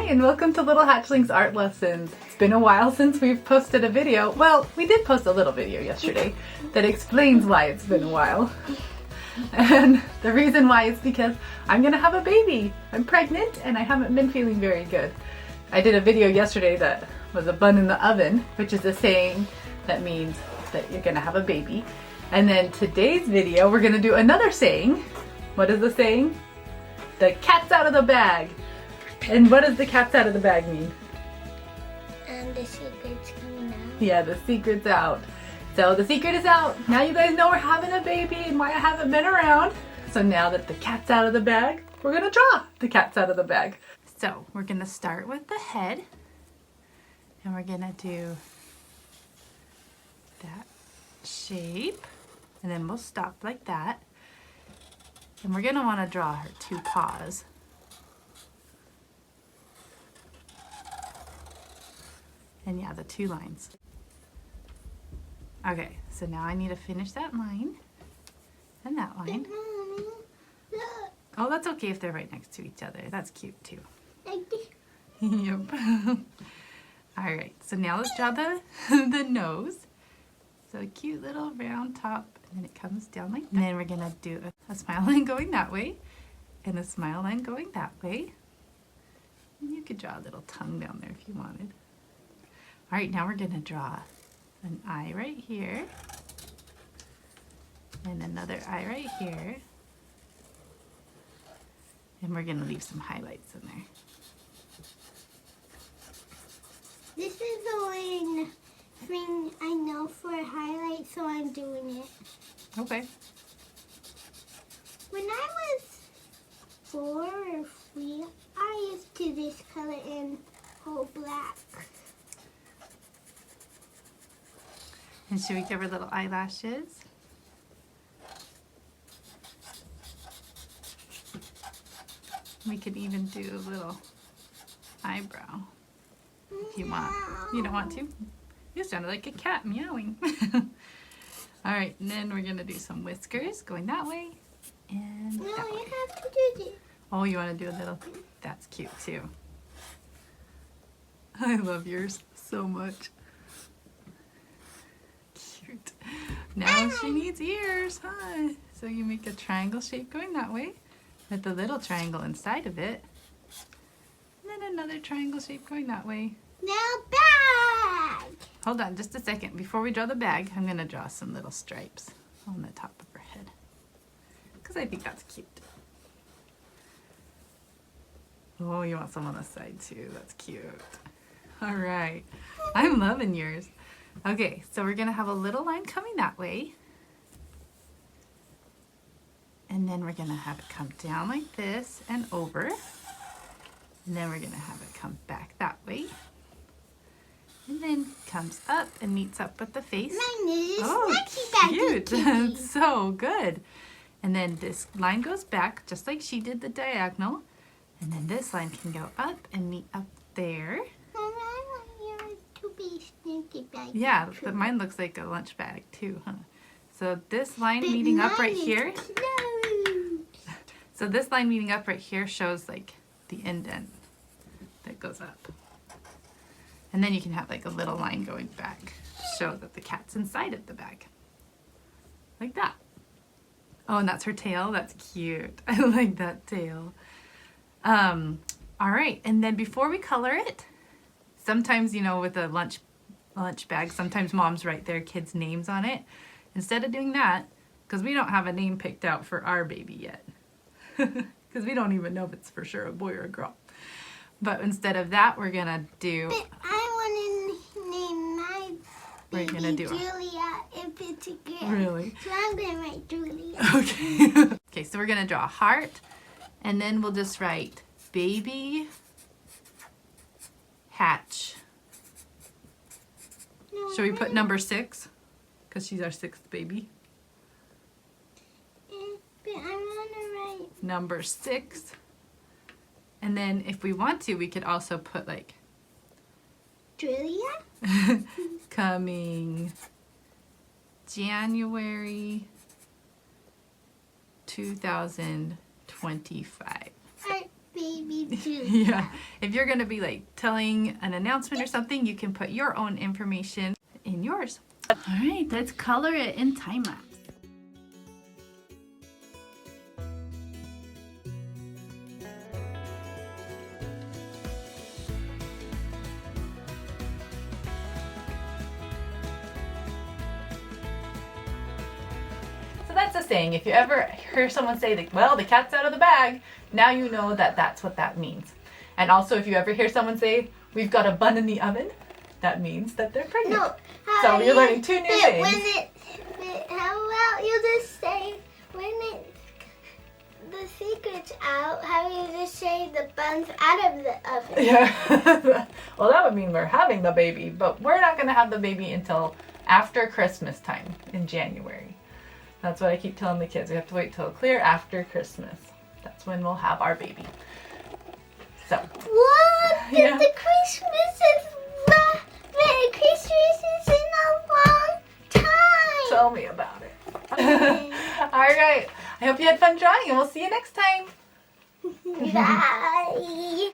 Hi and welcome to Little Hatchlings Art Lessons. It's been a while since we've posted a video. Well, we did post a little video yesterday that explains why it's been a while. And the reason why is because I'm gonna have a baby. I'm pregnant and I haven't been feeling very good. I did a video yesterday that was a bun in the oven, which is a saying that means that you're gonna have a baby. And then today's video, we're gonna do another saying. What is the saying? The cat's out of the bag. And what does the cat's out of the bag mean? And the secret's coming out. Yeah, the secret's out. So the secret is out. Now you guys know we're having a baby and why I haven't been around. So now that the cat's out of the bag, we're gonna draw the cat's out of the bag. So we're gonna start with the head. And we're gonna do that shape. And then we'll stop like that. And we're gonna wanna draw her two paws. And yeah, the two lines. Okay, so now I need to finish that line and that line. Oh, that's okay if they're right next to each other. That's cute too. Yep. All right, so now let's draw the nose. So a cute little round top, and then it comes down like that. And then we're gonna do a smile line going that way and a smile line going that way. And you could draw a little tongue down there if you wanted. All right, now we're gonna draw an eye right here and another eye right here. And we're gonna leave some highlights in there. This is the only thing I know for highlights, so I'm doing it. Okay. When I was 4 or 3, I used to this color in whole black. And should we give her little eyelashes? We could even do a little eyebrow if you want. You don't want to? You sounded like a cat meowing. All right, and then we're gonna do some whiskers going that way and No, that way. you have to do this. Oh, you want to do a little? That's cute too. I love yours so much. Cute. Now she needs ears, huh? So you make a triangle shape going that way with the little triangle inside of it. And then another triangle shape going that way. Now bag! Hold on just a second. Before we draw the bag, I'm going to draw some little stripes on the top of her head. Because I think that's cute. Oh, you want some on the side too. That's cute. All right. I'm loving yours. Okay, so we're gonna have a little line coming that way. And then we're gonna have it come down like this and over. And then we're gonna have it come back that way. And then comes up and meets up with the face. My nose Oh, cute. That's so good. And then this line goes back just like she did the diagonal. And then this line can go up and meet up there. Mama, I want yours to be sneaky bag. Yeah, but mine looks like a lunch bag too, huh? So this line meeting up right here. So this line meeting up right here shows like the indent that goes up. And then you can have like a little line going back to show that the cat's inside of the bag. Like that. Oh, and that's her tail. That's cute. I like that tail. All right, and then before we color it, sometimes, you know, with a lunch bag, sometimes moms write their kids' names on it. Instead of doing that, because we don't have a name picked out for our baby yet, because we don't even know if it's for sure a boy or a girl. But instead of that, we're gonna do. But I want to name my We're baby gonna do Julia if it's a girl. Really? So I'm gonna write Julia. Okay. Okay, so we're gonna draw a heart, and then we'll just write baby hatch. No, Should we put number 6? Because she's our 6th baby. But I want to write Number 6. And then if we want to, we could also put like Julia. coming January 2025. baby too. Yeah. If you're going to be like telling an announcement or something, you can put your own information in yours. All right, let's color it in time lapse. So that's the saying. If you ever hear someone say, that, well, the cat's out of the bag, now you know that that's what that means. And also, if you ever hear someone say, we've got a bun in the oven, that means that they're pregnant. No. So you're learning two new things. How about you just say the secret's out? How about you just say the bun's out of the oven? Yeah. Well, that would mean we're having the baby, but we're not going to have the baby until after Christmas time in January. That's what I keep telling the kids. We have to wait till clear after Christmas. That's when we'll have our baby. So. What? Yeah. The Christmas is Merry Christmas is in a long time. Tell me about it. All right. I hope you had fun drawing, and we'll see you next time. Bye.